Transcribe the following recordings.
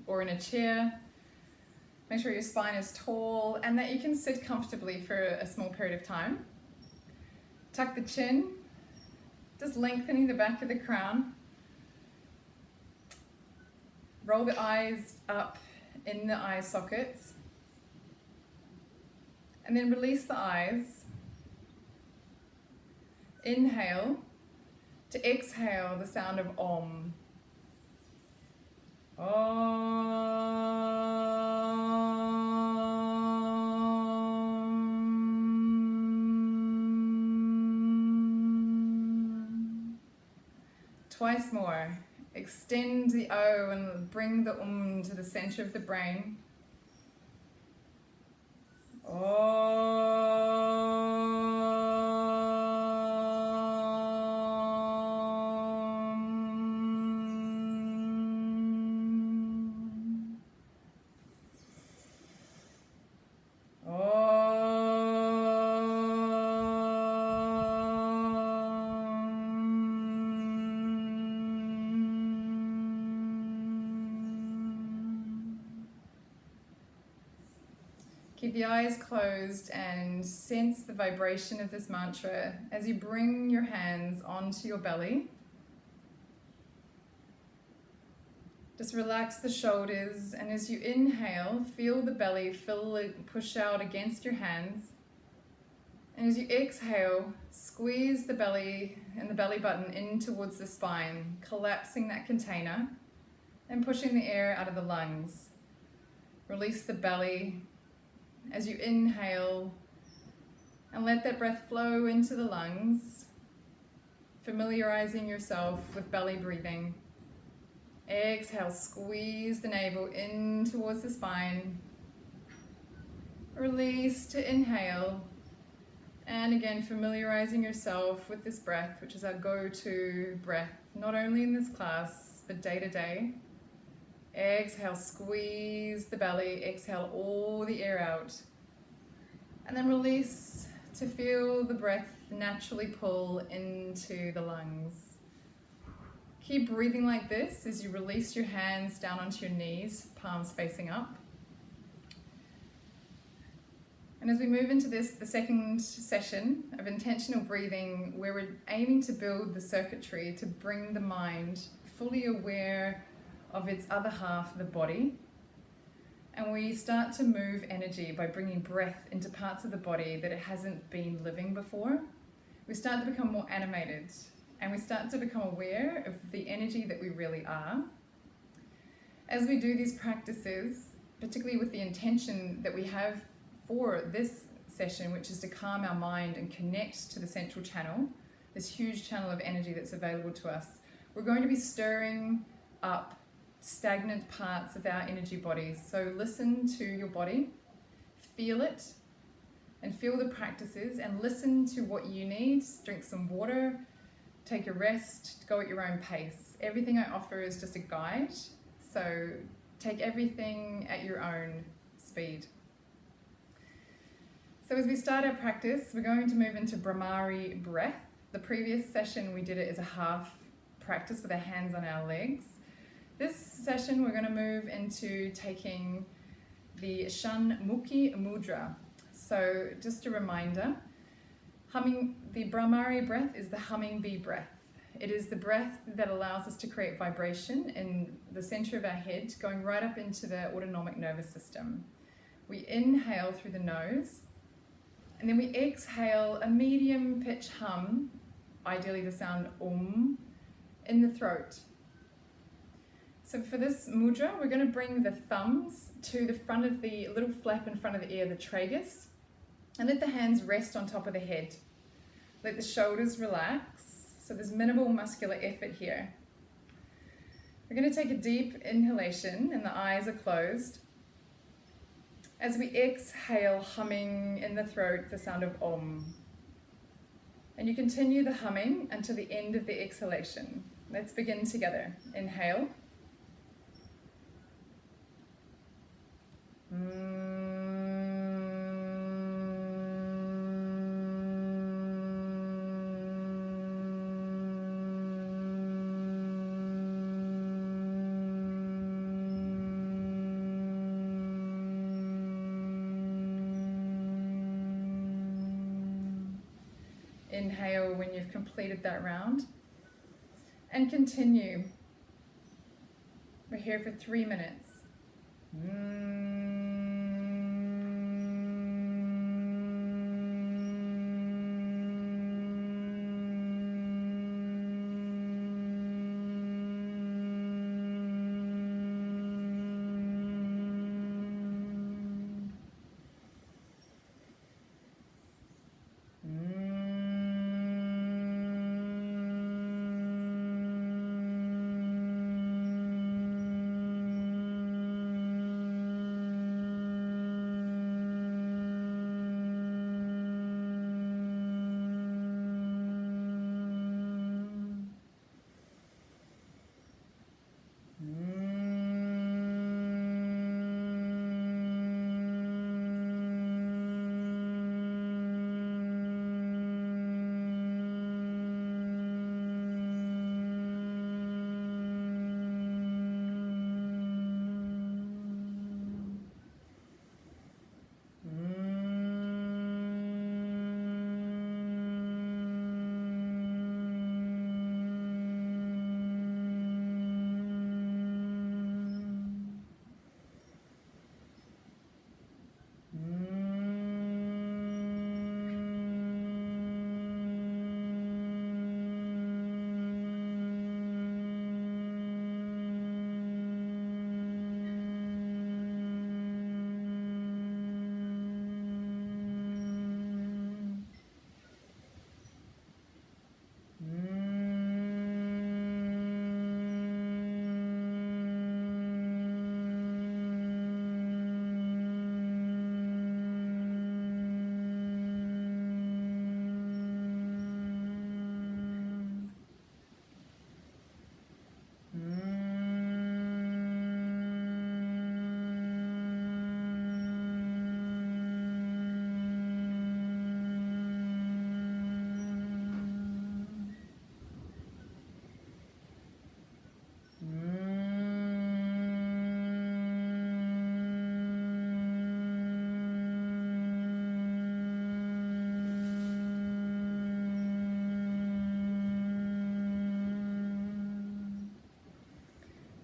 or in a chair. Make sure your spine is tall and that you can sit comfortably for a small period of time. Tuck the chin, just lengthening the back of the crown. Roll the eyes up in the eye sockets. And then release the eyes. Inhale to exhale the sound of Om. Om. Twice more. Extend the O and bring the to the center of the brain. Keep the eyes closed and sense the vibration of this mantra as you bring your hands onto your belly. Just relax the shoulders, and as you inhale, feel the belly push out against your hands. And as you exhale, squeeze the belly and the belly button in towards the spine, collapsing that container and pushing the air out of the lungs. Release the belly as you inhale and let that breath flow into the lungs, familiarizing yourself with belly breathing. Exhale, squeeze the navel in towards the spine. Release to inhale. And again, familiarizing yourself with this breath, which is our go-to breath, not only in this class, but day to day. Exhale, squeeze the belly. Exhale all the air out. And then release to feel the breath naturally pull into the lungs. Keep breathing like this as you release your hands down onto your knees, palms facing up. And as we move into the second session of intentional breathing, where we're aiming to build the circuitry to bring the mind fully aware of its other half of the body. And we start to move energy by bringing breath into parts of the body that it hasn't been living before. We start to become more animated, and we start to become aware of the energy that we really are. As we do these practices, particularly with the intention that we have for this session, which is to calm our mind and connect to the central channel, this huge channel of energy that's available to us, we're going to be stirring up stagnant parts of our energy bodies. So listen to your body, feel it, and feel the practices, and listen to what you need. Drink some water, take a rest, go at your own pace. Everything I offer is just a guide, so take everything at your own speed. So as we start our practice, we're going to move into Untitled Breath. The previous session we did it as a half practice with our hands on our legs. This session we're going to move into taking the Shanmukhi Mudra. So just a reminder, the Untitled Breath is the Hummingbi Breath. It is the breath that allows us to create vibration in the center of our head, going right up into the autonomic nervous system. We inhale through the nose, and then we exhale a medium pitch hum, ideally the sound Om, in the throat. So for this mudra, we're going to bring the thumbs to the front of the little flap in front of the ear, the tragus, and let the hands rest on top of the head. Let the shoulders relax, so there's minimal muscular effort here. We're going to take a deep inhalation, and the eyes are closed. As we exhale, humming in the throat, the sound of Om. And you continue the humming until the end of the exhalation. Let's begin together. Inhale. Inhale when you've completed that round. And continue. We're here for 3 minutes.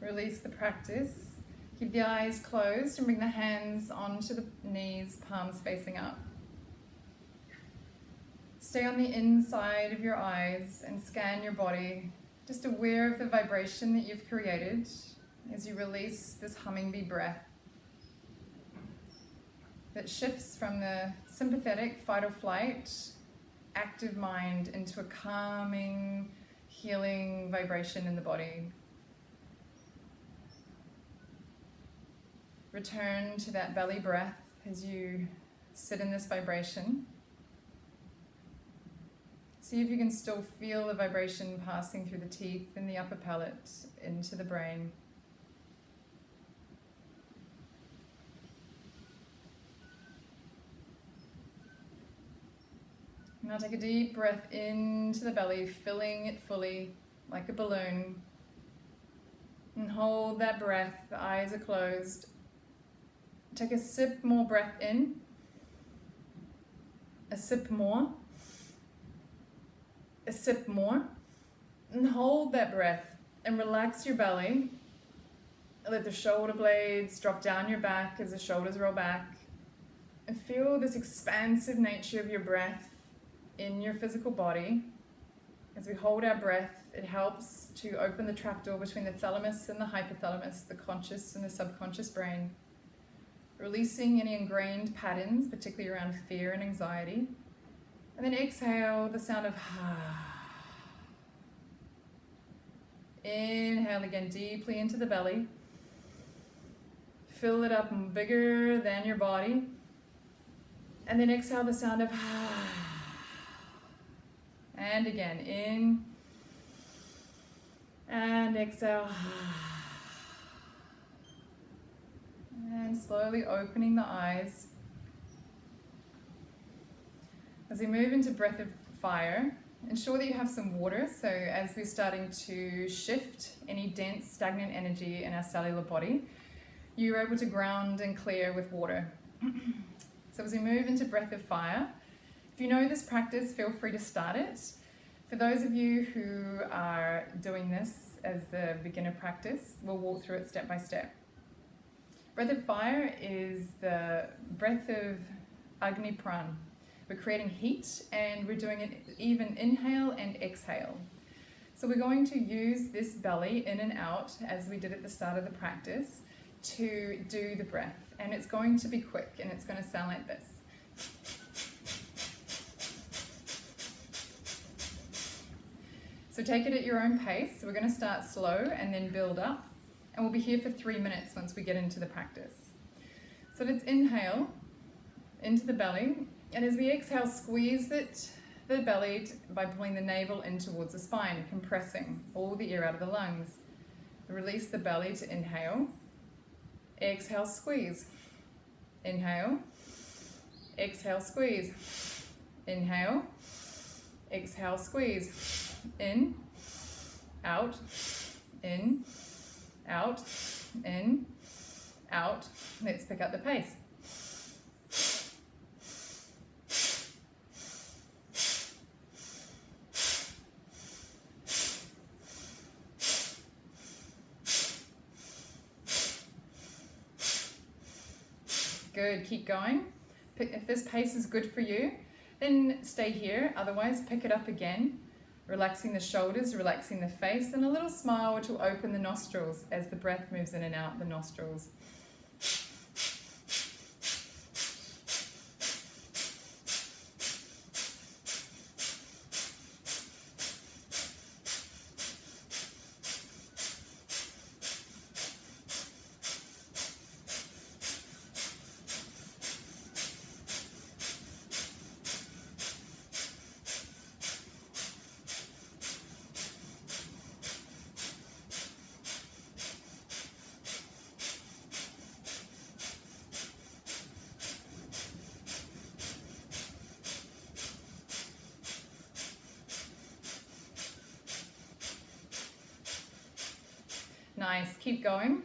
Release the practice. Keep the eyes closed and bring the hands onto the knees, palms facing up. Stay on the inside of your eyes and scan your body, just aware of the vibration that you've created as you release this Hummingbi breath that shifts from the sympathetic fight or flight, active mind into a calming, healing vibration in the body. Return to that belly breath as you sit in this vibration. See if you can still feel the vibration passing through the teeth and the upper palate into the brain. Now take a deep breath into the belly, filling it fully like a balloon. And hold that breath, the eyes are closed. Take a sip more breath in, a sip more, a sip more, and hold that breath and relax your belly. Let the shoulder blades drop down your back as the shoulders roll back, and feel this expansive nature of your breath in your physical body. As we hold our breath, it helps to open the trapdoor between the thalamus and the hypothalamus, the conscious and the subconscious brain, releasing any ingrained patterns, particularly around fear and anxiety. And then exhale the sound of Inhale again deeply into the belly. Fill it up bigger than your body. And then exhale the sound of And again, in and exhale. And slowly opening the eyes. As we move into breath of fire, ensure that you have some water. So as we're starting to shift any dense, stagnant energy in our cellular body, you're able to ground and clear with water. So as we move into breath of fire, If you know this practice, feel free to start it. For those of you who are doing this as the beginner practice, we'll walk through it step by step. Breath of fire is the breath of Agni Pran. We're creating heat and we're doing an even inhale and exhale. So we're going to use this belly in and out as we did at the start of the practice to do the breath. And it's going to be quick and it's going to sound like this. So take it at your own pace. So we're going to start slow and then build up. And we'll be here for 3 minutes once we get into the practice. So let's inhale into the belly. And as we exhale, squeeze the belly by pulling the navel in towards the spine, compressing all the air out of the lungs. Release the belly to inhale. Exhale, squeeze. Inhale. Exhale, squeeze. Inhale. Exhale, squeeze. In, out, in, out, in, out. Let's pick up the pace. Good, keep going. If this pace is good for you, then stay here. Otherwise, pick it up again. Relaxing the shoulders, relaxing the face, and a little smile which will open the nostrils as the breath moves in and out the nostrils. Nice, keep going.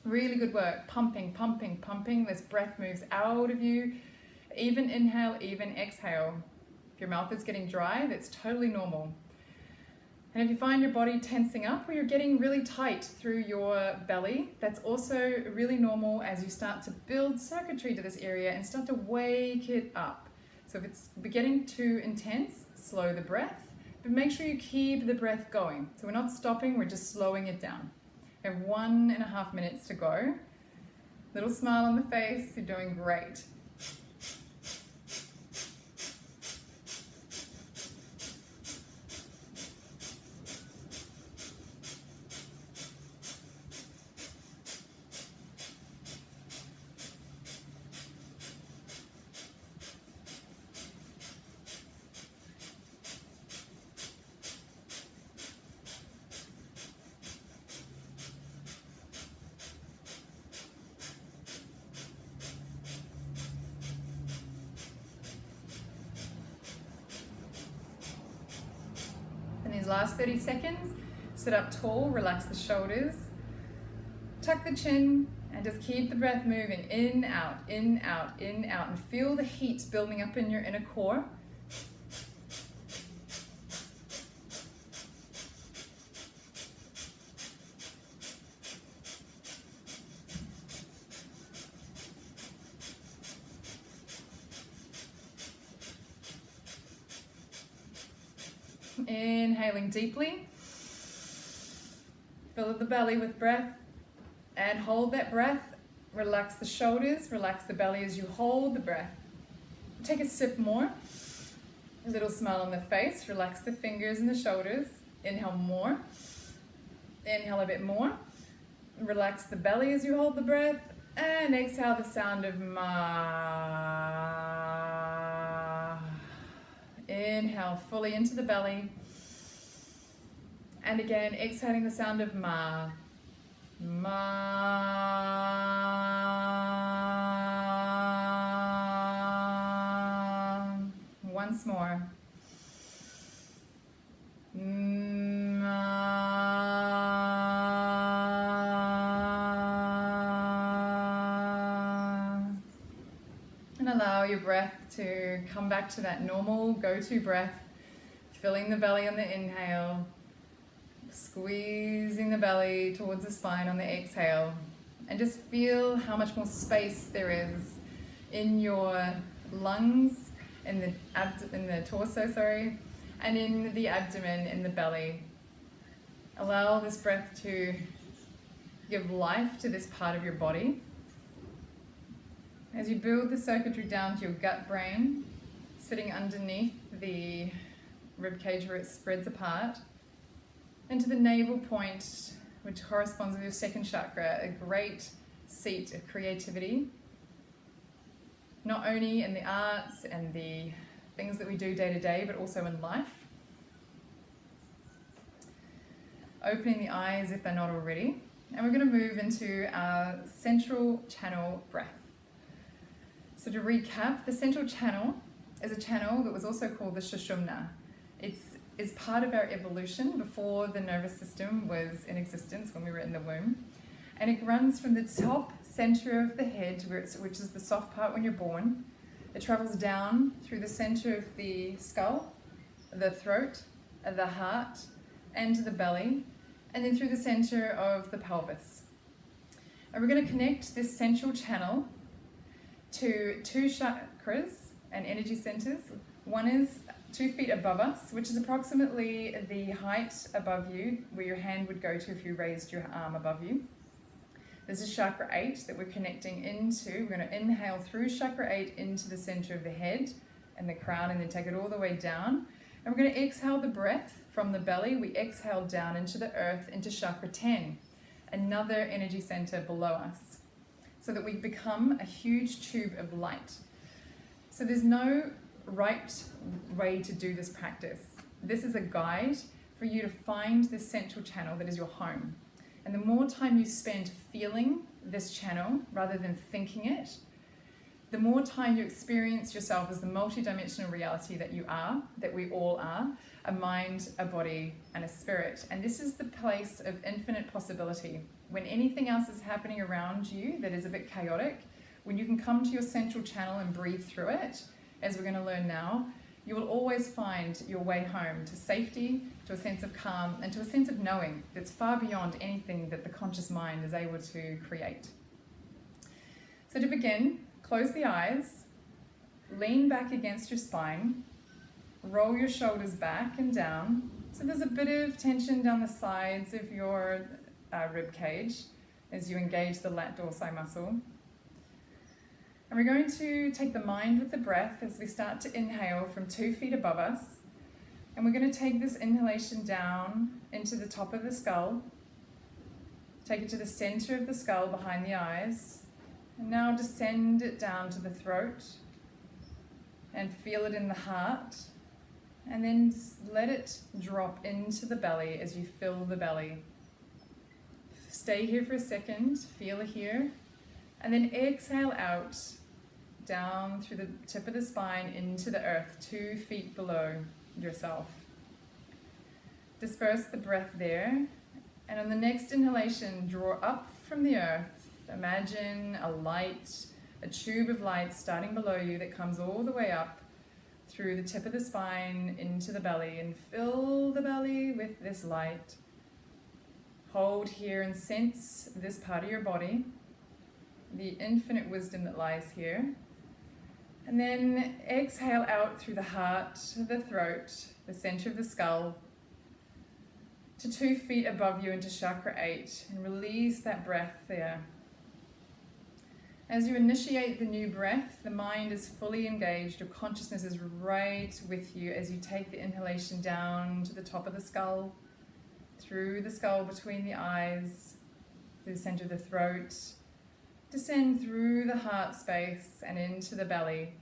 Really good work. Pumping, pumping, pumping. This breath moves out of you. Even inhale, even exhale. If your mouth is getting dry, that's totally normal. And if you find your body tensing up or you're getting really tight through your belly, that's also really normal as you start to build circuitry to this area and start to wake it up. So if it's getting too intense, slow the breath, but make sure you keep the breath going. So we're not stopping, we're just slowing it down. We have 1.5 minutes to go. Little smile on the face, you're doing great. These last 30 seconds, sit up tall, relax the shoulders, tuck the chin, and just keep the breath moving in, out, in, out, in, out, and feel the heat building up in your inner core. Inhaling deeply, fill the belly with breath and hold that breath. Relax the shoulders, relax the belly as you hold the breath. Take a sip more, a little smile on the face, relax the fingers and the shoulders. Inhale more, inhale a bit more. Relax the belly as you hold the breath and exhale the sound of ma. Inhale fully into the belly. And again, exhaling the sound of ma. Ma. Once more. Ma. And a allow your breath to come back to that normal go-to breath, filling the belly on the inhale, squeezing the belly towards the spine on the exhale, and just feel how much more space there is in your lungs, in the torso, and in the abdomen, in the belly. Allow this breath to give life to this part of your body. As you build the circuitry down to your gut brain, sitting underneath the rib cage where it spreads apart, into the navel point, which corresponds with your second chakra, a great seat of creativity, not only in the arts and the things that we do day to day, but also in life. Opening the eyes if they're not already. And we're going to move into our central channel breath. So to recap, the central channel is a channel that was also called the Sushumna. It's part of our evolution before the nervous system was in existence when we were in the womb. And it runs from the top center of the head, which is the soft part when you're born. It travels down through the center of the skull, the throat, the heart, and to the belly, and then through the center of the pelvis. And we're going to connect this central channel to two chakras and energy centers. One is 2 feet above us, which is approximately the height above you, where your hand would go to if you raised your arm above you. This is chakra 8 that we're connecting into. We're going to inhale through chakra 8 into the center of the head and the crown, and then take it all the way down. And we're going to exhale the breath from the belly. We exhale down into the earth, into chakra 10, another energy center below us, so that we become a huge tube of light. So there's no right way to do this practice. This is a guide for you to find this central channel that is your home. And the more time you spend feeling this channel rather than thinking it, the more time you experience yourself as the multidimensional reality that you are, that we all are, a mind, a body, and a spirit. And this is the place of infinite possibility. When anything else is happening around you that is a bit chaotic, when you can come to your central channel and breathe through it, as we're going to learn now, you will always find your way home to safety, to a sense of calm, and to a sense of knowing that's far beyond anything that the conscious mind is able to create. So to begin, close the eyes, lean back against your spine, roll your shoulders back and down. So there's a bit of tension down the sides of your rib cage as you engage the lat dorsi muscle. And we're going to take the mind with the breath as we start to inhale from 2 feet above us. And we're going to take this inhalation down into the top of the skull. Take it to the center of the skull behind the eyes. And now descend it down to the throat and feel it in the heart. And then let it drop into the belly as you fill the belly. Stay here for a second, feel it here. And then exhale out, down through the tip of the spine into the earth, 2 feet below yourself. Disperse the breath there. And on the next inhalation, draw up from the earth. Imagine a light, a tube of light starting below you that comes all the way up through the tip of the spine into the belly, and fill the belly with this light. Hold here and sense this part of your body, the infinite wisdom that lies here. And then exhale out through the heart, the throat, the center of the skull, to 2 feet above you into chakra 8, and release that breath there. As you initiate the new breath, the mind is fully engaged. Your consciousness is right with you as you take the inhalation down to the top of the skull, through the skull between the eyes, through the center of the throat, descend through the heart space and into the belly,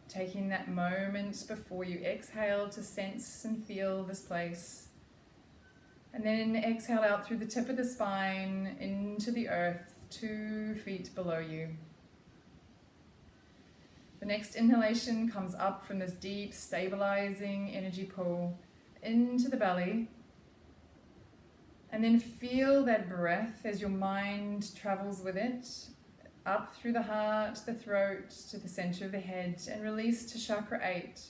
taking that moment before you exhale to sense and feel this place. And then exhale out through the tip of the spine into the earth, 2 feet below you. The next inhalation comes up from this deep, stabilizing energy pool into the belly. And then feel that breath as your mind travels with it, up through the heart, the throat, to the center of the head, and release to chakra 8.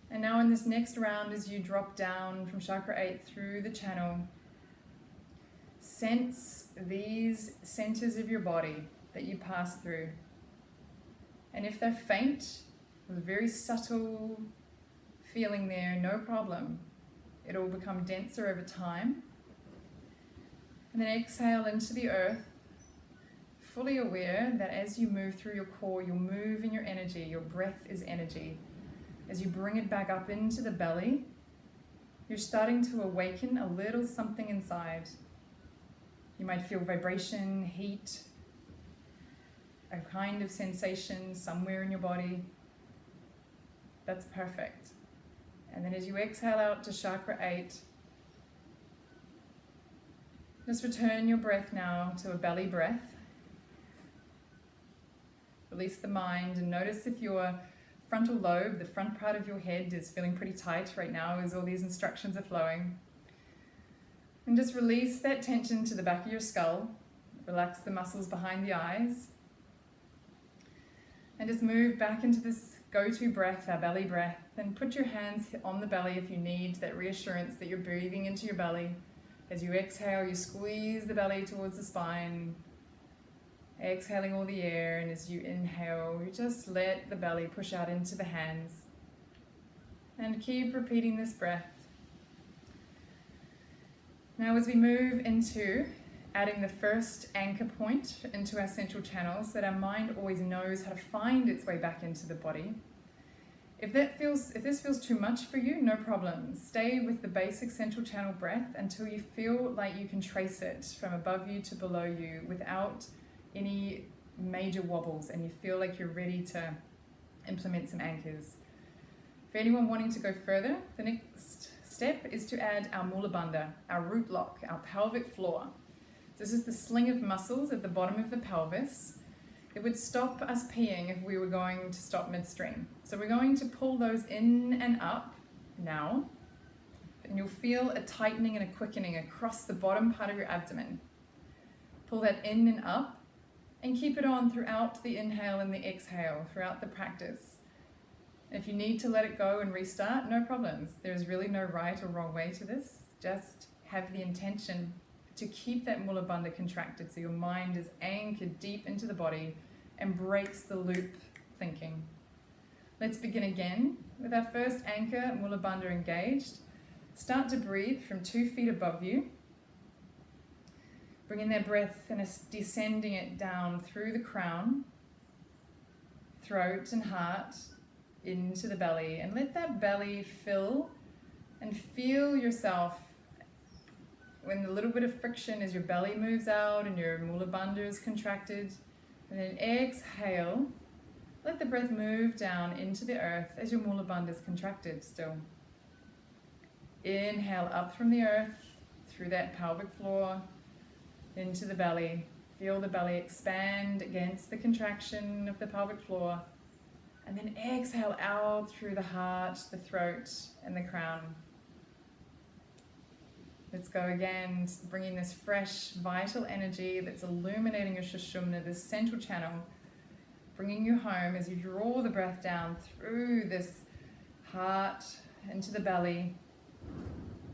And now in this next round, as you drop down from chakra 8 through the channel, sense these centers of your body that you pass through. And if they're faint, with a very subtle feeling there, no problem. It will become denser over time. And then exhale into the earth, fully aware that as you move through your core, you'll move in your energy. Your breath is energy. As you bring it back up into the belly, you're starting to awaken a little something inside. You might feel vibration, heat, a kind of sensation somewhere in your body. That's perfect. And then as you exhale out to chakra 8, just return your breath now to a belly breath. Release the mind and notice if your frontal lobe, the front part of your head, is feeling pretty tight right now as all these instructions are flowing. And just release that tension to the back of your skull. Relax the muscles behind the eyes. And just move back into this go-to breath, our belly breath, and put your hands on the belly if you need that reassurance that you're breathing into your belly. As you exhale, you squeeze the belly towards the spine, exhaling all the air, and as you inhale, you just let the belly push out into the hands. And keep repeating this breath. Now as we move into adding the first anchor point into our central channel so that our mind always knows how to find its way back into the body. If this feels too much for you, no problem. Stay with the basic central channel breath until you feel like you can trace it from above you to below you without any major wobbles, and you feel like you're ready to implement some anchors. For anyone wanting to go further, the next step is to add our mula bandha, our root lock, our pelvic floor. This is the sling of muscles at the bottom of the pelvis. It would stop us peeing if we were going to stop midstream. So we're going to pull those in and up now, and you'll feel a tightening and a quickening across the bottom part of your abdomen. Pull that in and up, and keep it on throughout the inhale and the exhale, throughout the practice. If you need to let it go and restart, no problems. There's really no right or wrong way to this. Just have the intention to keep that mula bandha contracted so your mind is anchored deep into the body and breaks the loop thinking. Let's begin again with our first anchor, mula bandha engaged. Start to breathe from 2 feet above you. Bringing that breath and descending it down through the crown, throat and heart, into the belly. And let that belly fill and feel yourself when a little bit of friction as your belly moves out and your mula bandha is contracted. And then exhale, let the breath move down into the earth as your mula bandha is contracted still. Inhale up from the earth, through that pelvic floor, into the belly. Feel the belly expand against the contraction of the pelvic floor. And then exhale out through the heart, the throat, and the crown. Let's go again, bringing this fresh, vital energy that's illuminating your Sushumna, this central channel, bringing you home as you draw the breath down through this heart into the belly,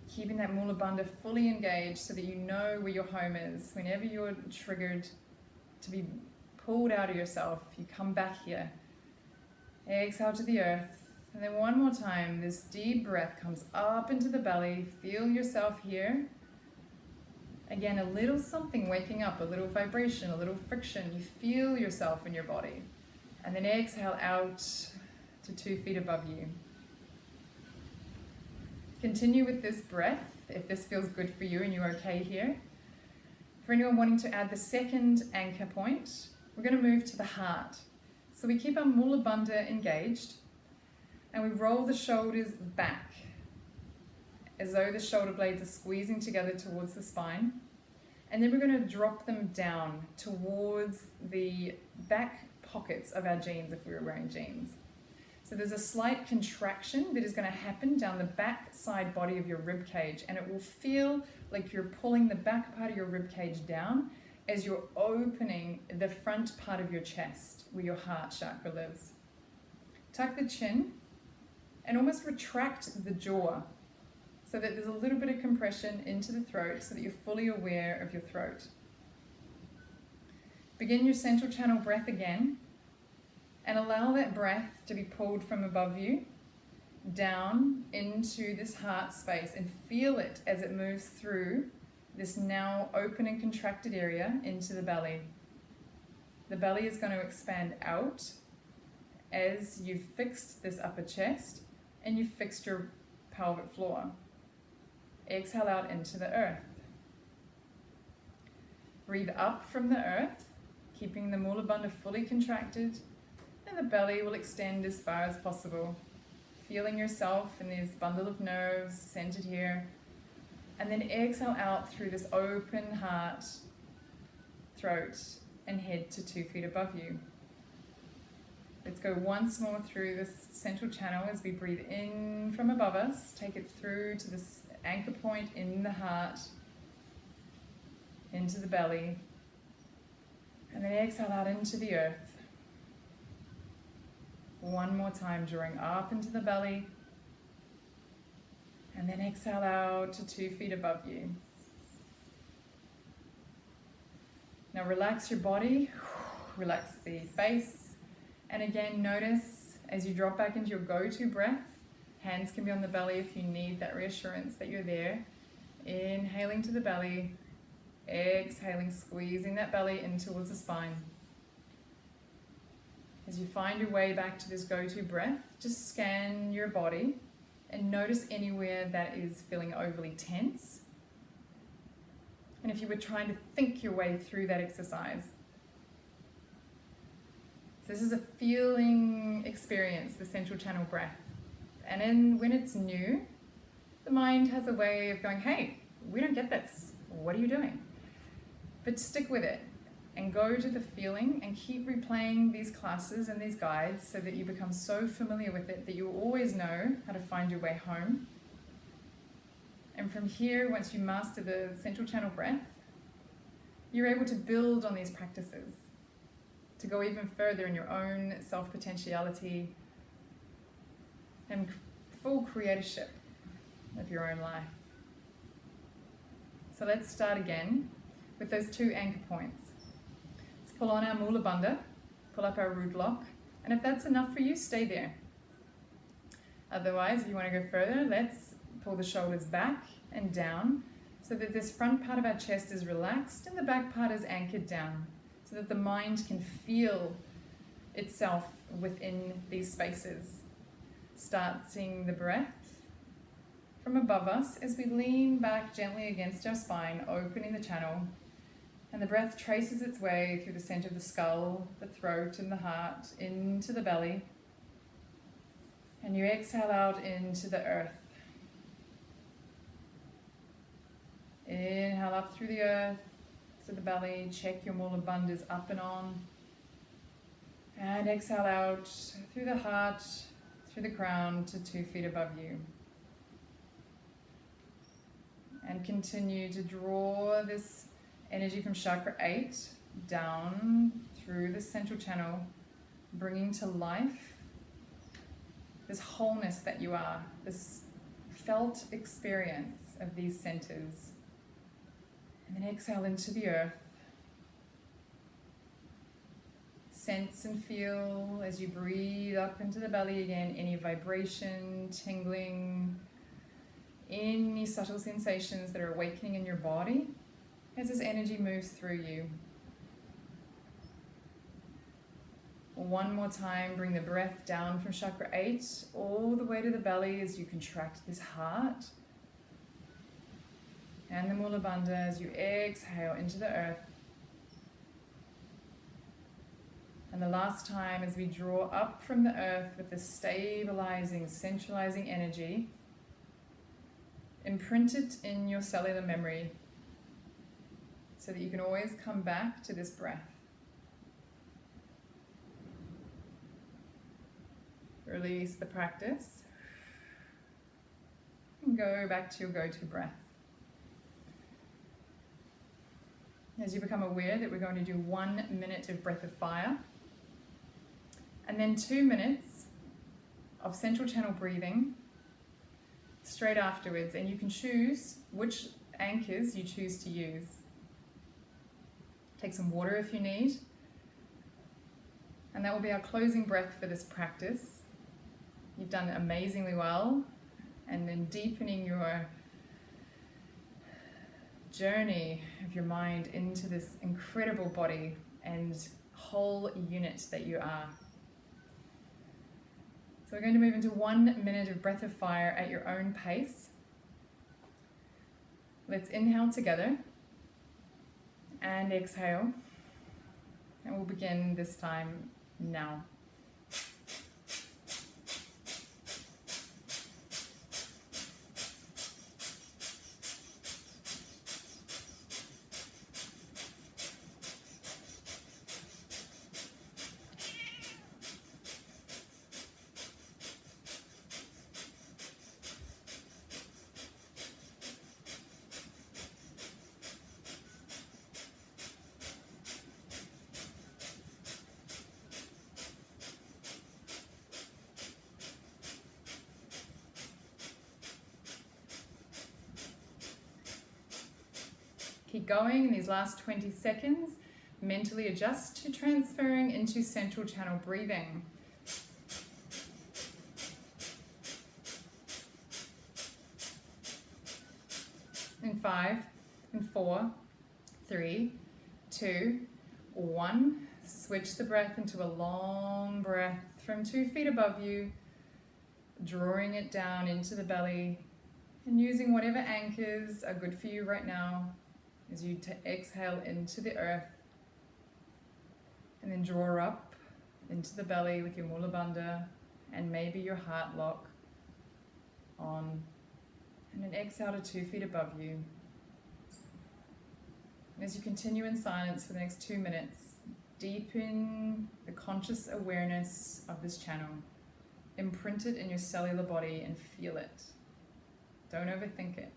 keeping that mula bandha fully engaged so that you know where your home is. Whenever you're triggered to be pulled out of yourself, you come back here. Exhale to the earth. And then one more time, this deep breath comes up into the belly. Feel yourself here. Again, a little something waking up, a little vibration, a little friction. You feel yourself in your body. And then exhale out to 2 feet above you. Continue with this breath if this feels good for you and you're okay here. For anyone wanting to add the second anchor point, we're going to move to the heart. So we keep our mula bandha engaged. And we roll the shoulders back as though the shoulder blades are squeezing together towards the spine. And then we're going to drop them down towards the back pockets of our jeans if we were wearing jeans. So there's a slight contraction that is going to happen down the back side body of your rib cage, and it will feel like you're pulling the back part of your rib cage down as you're opening the front part of your chest where your heart chakra lives. Tuck the chin and almost retract the jaw so that there's a little bit of compression into the throat so that you're fully aware of your throat. Begin your central channel breath again and allow that breath to be pulled from above you down into this heart space and feel it as it moves through this now open and contracted area into the belly. The belly is going to expand out as you've fixed this upper chest and you've fixed your pelvic floor. Exhale out into the earth. Breathe up from the earth, keeping the Mula Bandha fully contracted, and the belly will extend as far as possible. Feeling yourself in this bundle of nerves centered here. And then exhale out through this open heart, throat, and head to 2 feet above you. Let's go once more through this central channel as we breathe in from above us. Take it through to this anchor point in the heart, into the belly, and then exhale out into the earth. One more time, drawing up into the belly, and then exhale out to 2 feet above you. Now relax your body, relax the face, and again notice as you drop back into your go-to breath, hands can be on the belly if you need that reassurance that you're there. Inhaling to the belly, exhaling, squeezing that belly in towards the spine. As you find your way back to this go-to breath, just scan your body and notice anywhere that is feeling overly tense. And if you were trying to think your way through that exercise. So this is a feeling experience, the central channel breath. And when it's new, the mind has a way of going, hey, we don't get this. What are you doing? But stick with it and go to the feeling and keep replaying these classes and these guides so that you become so familiar with it that you always know how to find your way home. And from here, once you master the central channel breath, you're able to build on these practices to go even further in your own self-potentiality and full creatorship of your own life. So let's start again with those 2 anchor points. Let's pull on our Mula Bandha, pull up our root lock, and if that's enough for you, stay there. Otherwise, if you want to go further, let's pull the shoulders back and down so that this front part of our chest is relaxed and the back part is anchored down so that the mind can feel itself within these spaces. Starting the breath from above us as we lean back gently against our spine, opening the channel, and the breath traces its way through the center of the skull, the throat and the heart, into the belly, and you exhale out into the earth. Inhale up through the earth, to the belly, check your Mula Bandhas up and on, and exhale out through the heart, through the crown to 2 feet above you. And continue to draw this energy from chakra 8 down through the central channel, bringing to life this wholeness that you are, this felt experience of these centers. And then exhale into the earth. Sense and feel as you breathe up into the belly again, any vibration, tingling, any subtle sensations that are awakening in your body as this energy moves through you. One more time, bring the breath down from chakra 8 all the way to the belly as you contract this heart. And the Mula Bandha as you exhale into the earth. And the last time as we draw up from the earth with this stabilizing, centralizing energy, imprint it in your cellular memory so that you can always come back to this breath. Release the practice and go back to your go-to breath. as you become aware that we're going to do 1 minute of breath of fire, and then 2 minutes of central channel breathing straight afterwards, and you can choose which anchors you choose to use. Take some water if you need, and that will be our closing breath for this practice. You've done amazingly well, and then deepening your journey of your mind into this incredible body and whole unit that you are. So we're going to move into 1 minute of breath of fire at your own pace. Let's inhale together and exhale, and we'll begin this time now. Keep going in these last 20 seconds. Mentally adjust to transferring into central channel breathing. In 5, and 4, 3, 2, 1. Switch the breath into a long breath from 2 feet above you, drawing it down into the belly and using whatever anchors are good for you right now as you exhale into the earth, and then draw up into the belly with your Mula Bandha and maybe your heart lock on, and then exhale to 2 feet above you. And as you continue in silence for the next 2 minutes, deepen the conscious awareness of this channel. Imprint it in your cellular body and feel it. Don't overthink it.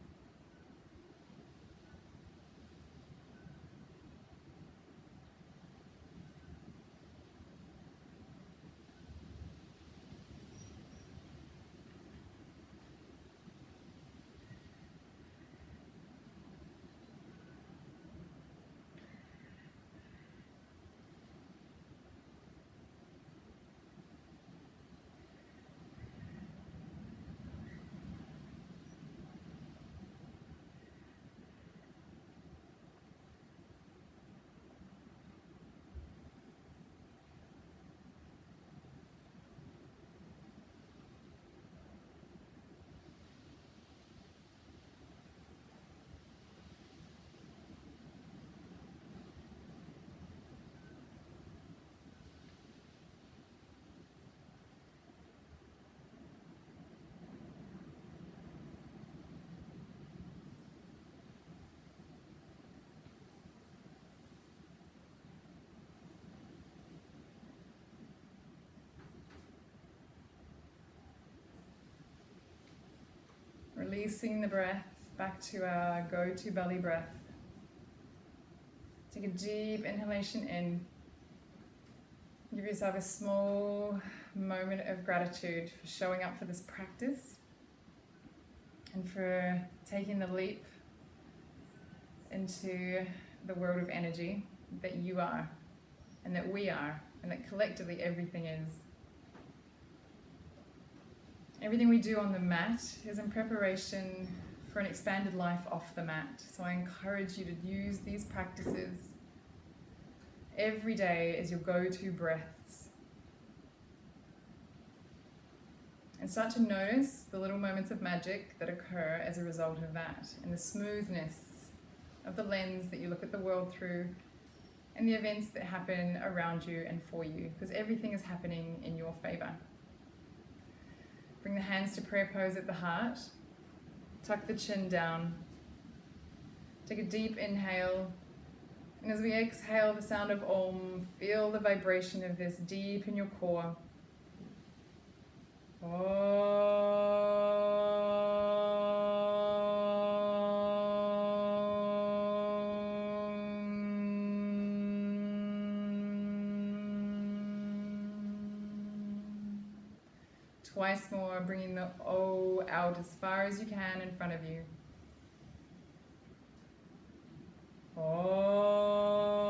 Releasing the breath back to our go-to belly breath. Take a deep inhalation in. Give yourself a small moment of gratitude for showing up for this practice and for taking the leap into the world of energy that you are and that we are and that collectively everything is. Everything we do on the mat is in preparation for an expanded life off the mat. So I encourage you to use these practices every day as your go-to breaths. And start to notice the little moments of magic that occur as a result of that, and the smoothness of the lens that you look at the world through, and the events that happen around you and for you, because everything is happening in your favor. Bring the hands to prayer pose at the heart. Tuck the chin down. Take a deep inhale. And as we exhale the sound of Om, feel the vibration of this deep in your core. Om. Twice more, bringing the O out as far as you can in front of you. Oh.